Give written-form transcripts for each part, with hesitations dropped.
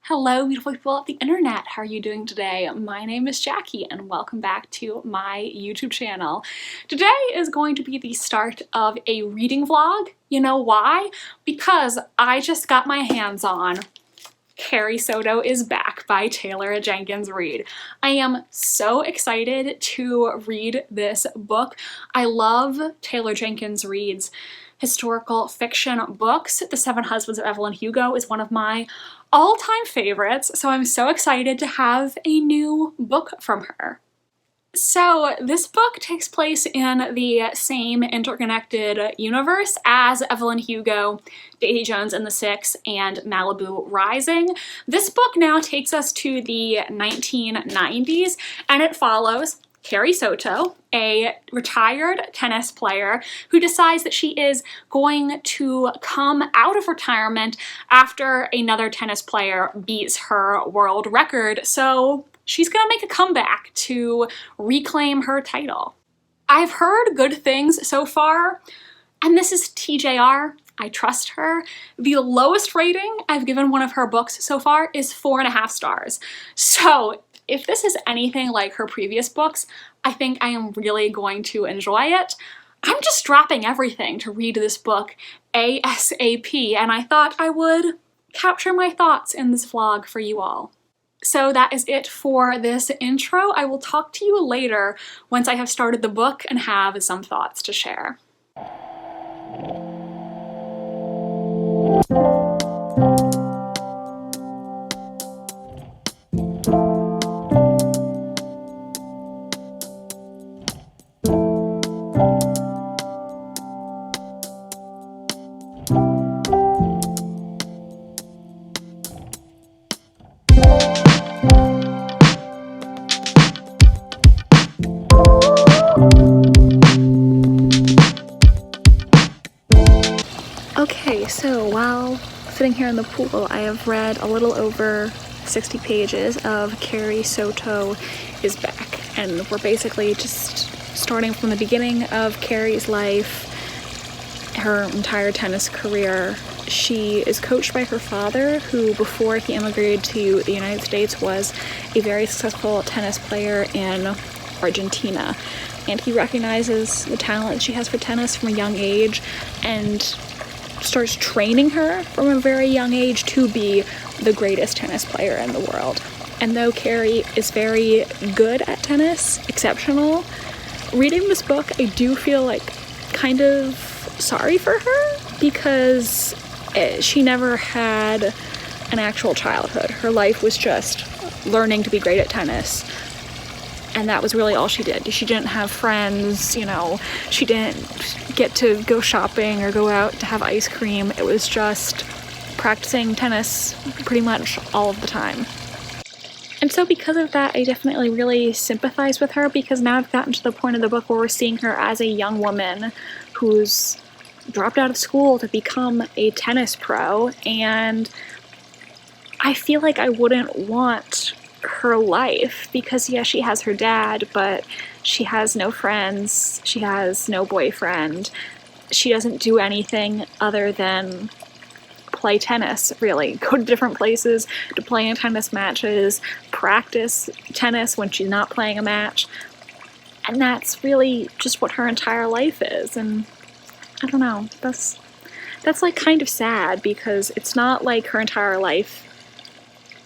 Hello, beautiful people of the internet. How are you doing today? My name is Jackie and welcome back to my YouTube channel. Today is going to be the start of a reading vlog. You know why? Because I just got my hands on Carrie Soto is Back by Taylor Jenkins Reid. I am so excited to read this book. I love Taylor Jenkins Reid's historical fiction books. The Seven Husbands of Evelyn Hugo is one of my all-time favorites, so I'm so excited to have a new book from her. So this book takes place in the same interconnected universe as Evelyn Hugo, Daisy Jones and the Six, and Malibu Rising. This book now takes us to the 1990s, and it follows Carrie Soto, a retired tennis player who decides that she is going to come out of retirement after another tennis player beats her world record. So she's gonna make a comeback to reclaim her title. I've heard good things so far, and this is TJR. I trust her. The lowest rating I've given one of her books so far is 4.5 stars. So if this is anything like her previous books, I think I am really going to enjoy it. I'm just dropping everything to read this book ASAP, and I thought I would capture my thoughts in this vlog for you all. So that is it for this intro. I will talk to you later once I have started the book and have some thoughts to share. Okay, so while sitting here in the pool, I have read a little over 60 pages of Carrie Soto is Back, and we're basically just starting from the beginning of Carrie's life, her entire tennis career. She is coached by her father, who before he immigrated to the United States was a very successful tennis player in Argentina, and he recognizes the talent she has for tennis from a young age and starts training her from a very young age to be the greatest tennis player in the world. And though Carrie is very good at tennis, exceptional, reading this book I do feel like kind of sorry for her because she never had an actual childhood. Her life was just learning to be great at tennis, and that was really all she did. She didn't have friends, you know, she didn't get to go shopping or go out to have ice cream. It was just practicing tennis pretty much all of the time. And so because of that, I definitely really sympathize with her, because now I've gotten to the point of the book where we're seeing her as a young woman who's dropped out of school to become a tennis pro, and I feel like I wouldn't want her life, because yes, she has her dad, but she has no friends, she has no boyfriend, she doesn't do anything other than play tennis, really. Go to different places to play in tennis matches, practice tennis when she's not playing a match, and that's really just what her entire life is. And I don't know, that's like kind of sad, because it's not like her entire life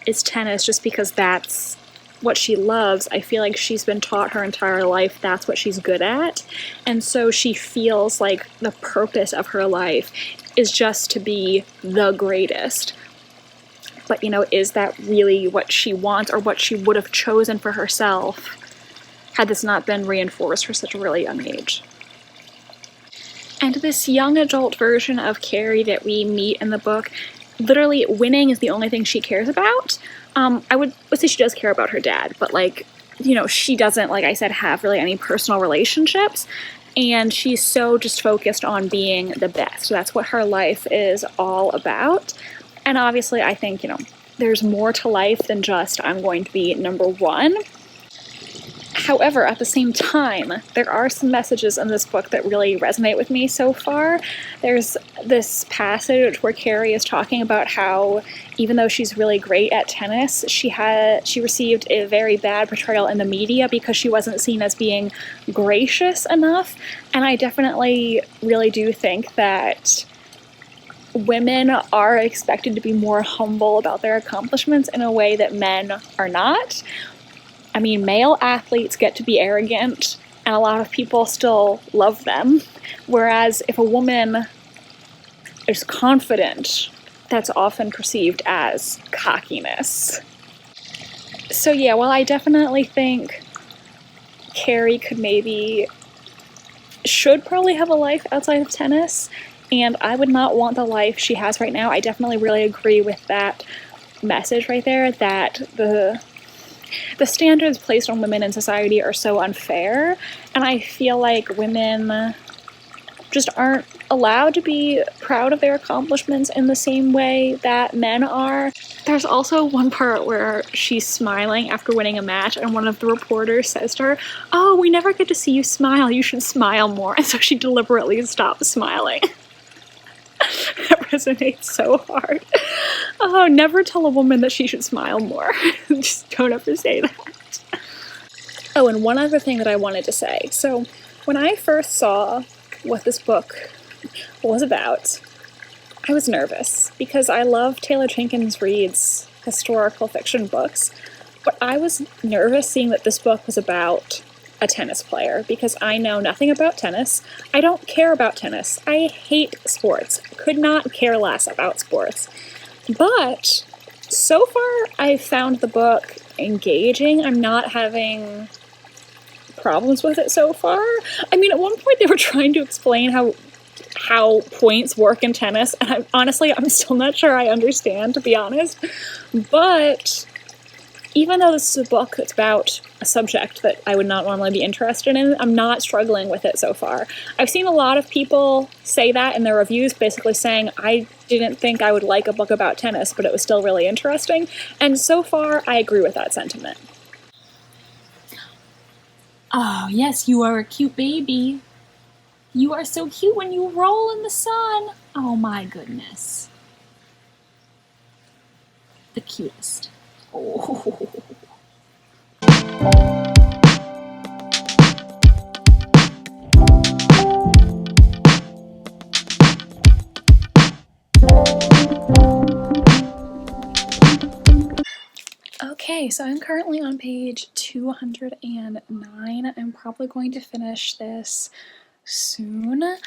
is tennis just because that's what she loves. I feel like she's been taught her entire life that's what she's good at, and so she feels like the purpose of her life is just to be the greatest. But you know, is that really what she wants or what she would have chosen for herself had this not been reinforced for such a really young age? And this young adult version of Carrie that we meet in the book, literally winning is the only thing she cares about. I would say she does care about her dad, but like, you know, she doesn't, like I said, have really any personal relationships, and she's so just focused on being the best. So that's what her life is all about. And obviously I think, you know, there's more to life than just I'm going to be number one. However, at the same time, there are some messages in this book that really resonate with me so far. There's this passage where Carrie is talking about how even though she's really great at tennis, she received a very bad portrayal in the media because she wasn't seen as being gracious enough. And I definitely really do think that women are expected to be more humble about their accomplishments in a way that men are not. I mean, male athletes get to be arrogant, and a lot of people still love them. Whereas if a woman is confident, that's often perceived as cockiness. So yeah, while I definitely think Carrie should probably have a life outside of tennis, and I would not want the life she has right now, I definitely really agree with that message right there, that the standards placed on women in society are so unfair, and I feel like women just aren't allowed to be proud of their accomplishments in the same way that men are. There's also one part where she's smiling after winning a match, and one of the reporters says to her, "Oh, we never get to see you smile, you should smile more," and so she deliberately stops smiling. That resonates so hard. Oh, never tell a woman that she should smile more. Just don't ever say that. Oh, and one other thing that I wanted to say. So, when I first saw what this book was about, I was nervous because I love Taylor Jenkins Reid's historical fiction books, but I was nervous seeing that this book was about a tennis player because I know nothing about tennis. I don't care about tennis. I hate sports. Could not care less about sports. But so far, I've found the book engaging. I'm not having problems with it so far. I mean, at one point they were trying to explain how points work in tennis, and I'm still not sure I understand, to be honest. But even though this is a book that's about a subject that I would not normally be interested in, I'm not struggling with it so far. I've seen a lot of people say that in their reviews, basically saying, I didn't think I would like a book about tennis, but it was still really interesting. And so far, I agree with that sentiment. Oh, yes, you are a cute baby. You are so cute when you roll in the sun. Oh my goodness. The cutest. Oh. Okay, so I'm currently on page 209. I'm probably going to finish this soon.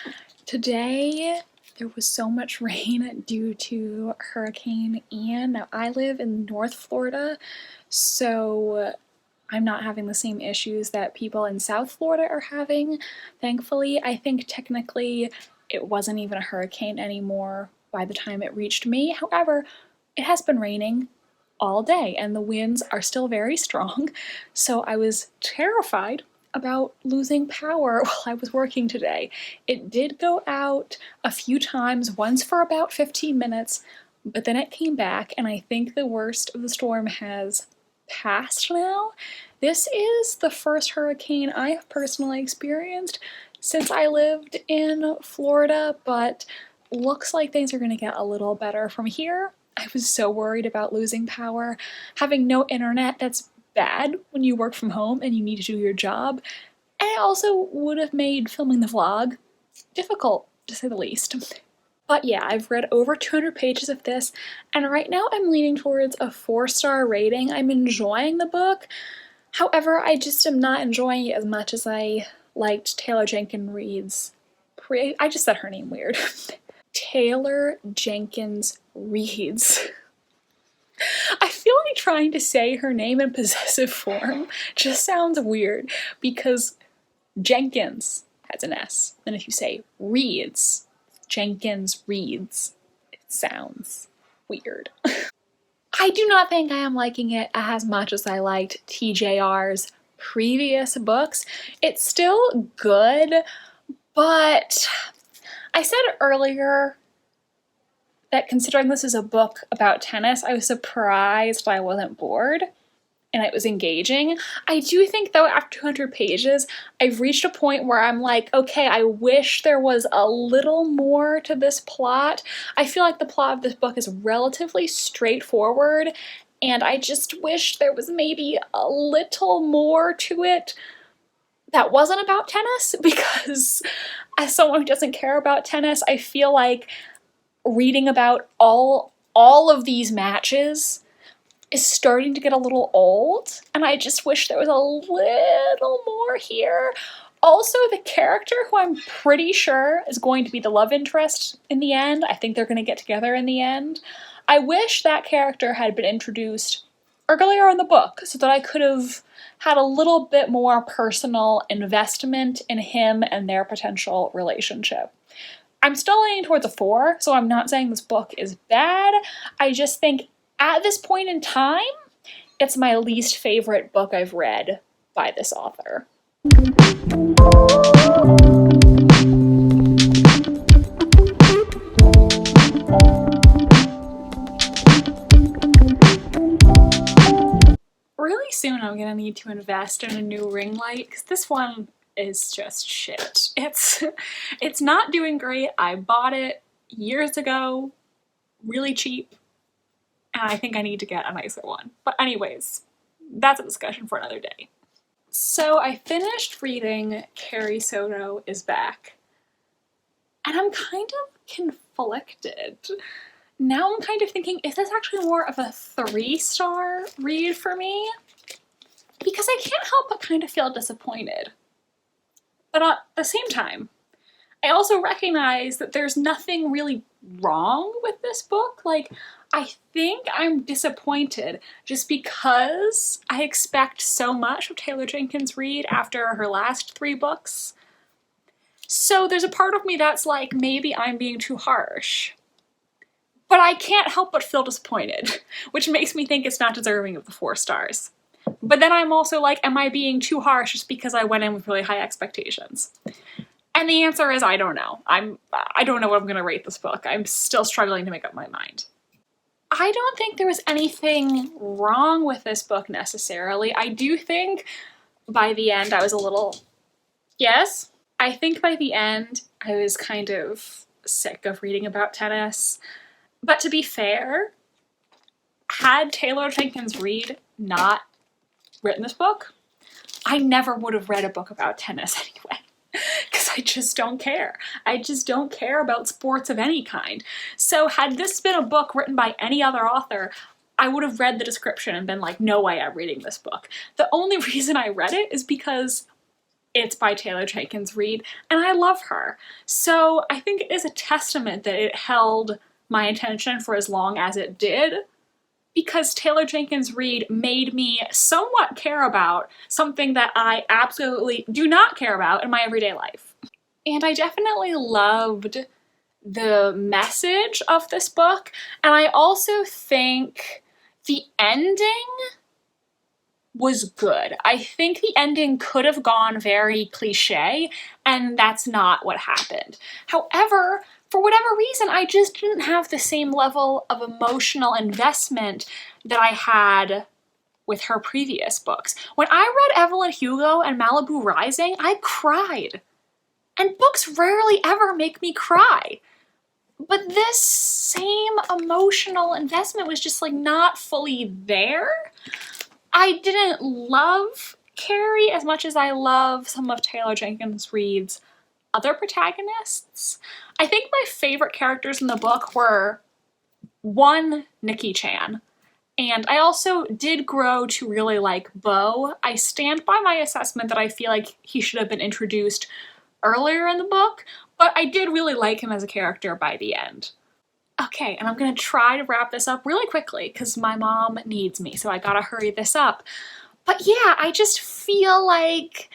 Today, there was so much rain due to Hurricane Ian. Now, I live in North Florida, so I'm not having the same issues that people in South Florida are having. Thankfully, I think technically it wasn't even a hurricane anymore by the time it reached me. However, it has been raining all day and the winds are still very strong, so I was terrified about losing power while I was working today. It did go out a few times, once for about 15 minutes, but then it came back, and I think the worst of the storm has passed now. This is the first hurricane I have personally experienced since I lived in Florida, but looks like things are going to get a little better from here. I was so worried about losing power. Having no internet, that's bad when you work from home and you need to do your job. And it also would have made filming the vlog difficult, to say the least. But yeah, I've read over 200 pages of this, and right now I'm leaning towards a 4-star rating. I'm enjoying the book. However, I just am not enjoying it as much as I liked Taylor Jenkins Reid's. I just said her name weird. Taylor Jenkins Reid's. I feel like trying to say her name in possessive form just sounds weird because Jenkins has an S. And if you say Reads, Jenkins Reads, it sounds weird. I do not think I am liking it as much as I liked TJR's previous books. It's still good, but I said earlier that considering this is a book about tennis, I was surprised I wasn't bored. and it was engaging. I do think though after 200 pages, I've reached a point where I'm like, okay, I wish there was a little more to this plot. I feel like the plot of this book is relatively straightforward, and I just wish there was maybe a little more to it that wasn't about tennis, because as someone who doesn't care about tennis, I feel like reading about all of these matches is starting to get a little old, and I just wish there was a little more here. Also, the character who I'm pretty sure is going to be the love interest in the end, I think they're going to get together in the end, I wish that character had been introduced earlier in the book so that I could have had a little bit more personal investment in him and their potential relationship. I'm still leaning towards a 4, so I'm not saying this book is bad. I just think at this point in time, it's my least favorite book I've read by this author. Really soon I'm gonna need to invest in a new ring light, because this one is just shit. It's not doing great. I bought it years ago, really cheap, and I think I need to get a nicer one. But anyways, that's a discussion for another day. So I finished reading Carrie Soto is Back, and I'm kind of conflicted. Now I'm kind of thinking, is this actually more of a 3-star read for me? Because I can't help but kind of feel disappointed. But at the same time, I also recognize that there's nothing really wrong with this book. Like, I think I'm disappointed just because I expect so much of Taylor Jenkins Reid after her last 3 books. So there's a part of me that's like, maybe I'm being too harsh. But I can't help but feel disappointed, which makes me think it's not deserving of the 4 stars. But then I'm also like, am I being too harsh just because I went in with really high expectations? And the answer is, I don't know. I don't know what I'm gonna rate this book. I'm still struggling to make up my mind. I don't think there was anything wrong with this book necessarily. I do think by the end I was a little... Yes? I think by the end I was kind of sick of reading about tennis. But to be fair, had Taylor Jenkins Reid not written this book, I never would have read a book about tennis anyway. Because I just don't care. I just don't care about sports of any kind. So had this been a book written by any other author, I would have read the description and been like, no way I'm reading this book. The only reason I read it is because it's by Taylor Jenkins Reid, and I love her. So I think it is a testament that it held my attention for as long as it did, because Taylor Jenkins Reid made me somewhat care about something that I absolutely do not care about in my everyday life. And I definitely loved the message of this book, and I also think the ending was good. I think the ending could have gone very cliche, and that's not what happened. However, for whatever reason, I just didn't have the same level of emotional investment that I had with her previous books. When I read Evelyn Hugo and Malibu Rising, I cried. And books rarely ever make me cry. But this same emotional investment was just like not fully there. I didn't love Carrie as much as I love some of Taylor Jenkins Reid's other protagonists. I think my favorite characters in the book were, 1, Nikki Chan, and I also did grow to really like Bo. I stand by my assessment that I feel like he should have been introduced earlier in the book, but I did really like him as a character by the end. Okay, and I'm gonna try to wrap this up really quickly because my mom needs me, so I gotta hurry this up. But yeah, I just feel like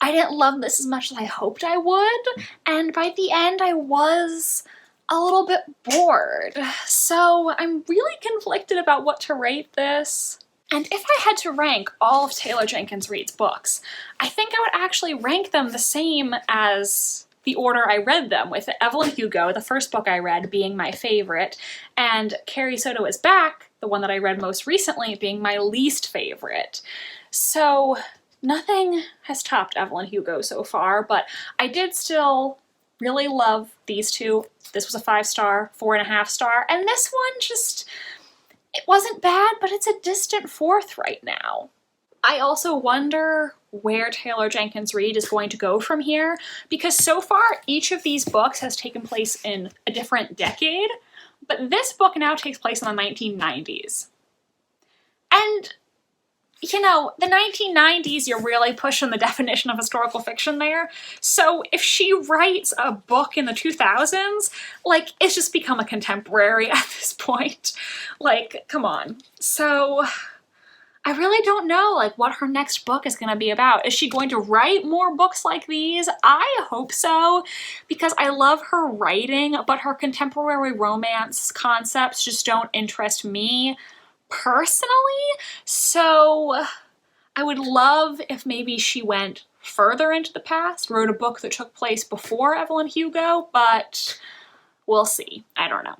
I didn't love this as much as I hoped I would, and by the end I was a little bit bored. So I'm really conflicted about what to rate this. And if I had to rank all of Taylor Jenkins Reid's books, I think I would actually rank them the same as the order I read them, with Evelyn Hugo, the first book I read, being my favorite, and Carrie Soto is Back the one that I read most recently, being my least favorite. So nothing has topped Evelyn Hugo so far, but I did still really love these two. This was a 5-star, 4.5 star, and this one just, it wasn't bad, but it's a distant 4th right now. I also wonder where Taylor Jenkins Reid is going to go from here, because so far each of these books has taken place in a different decade, but this book now takes place in the 1990s. And, you know, the 1990s, you're really pushing the definition of historical fiction there. So if she writes a book in the 2000s, like, it's just become a contemporary at this point. Like, come on. So I really don't know, like, what her next book is going to be about. Is she going to write more books like these? I hope so, because I love her writing, but her contemporary romance concepts just don't interest me personally. So I would love if maybe she went further into the past, wrote a book that took place before Evelyn Hugo, but we'll see. I don't know.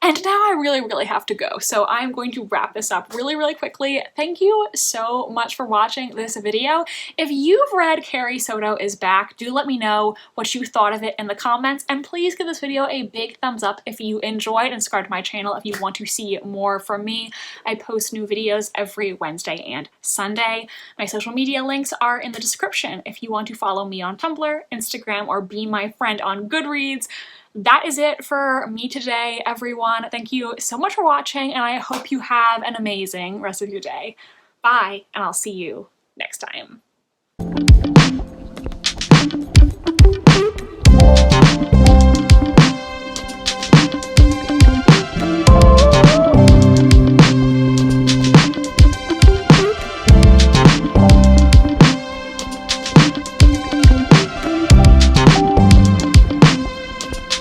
And now I really have to go, so I'm going to wrap this up really quickly. Thank you so much for watching this video. If you've read Carrie Soto is Back, do let me know what you thought of it in the comments, and please give this video a big thumbs up if you enjoyed, and subscribe to my channel if you want to see more from me. I post new videos every Wednesday and Sunday. My social media links are in the description if you want to follow me on Tumblr, Instagram, or be my friend on Goodreads. That is it for me today, everyone. Thank you so much for watching, and I hope you have an amazing rest of your day. Bye, and I'll see you next time.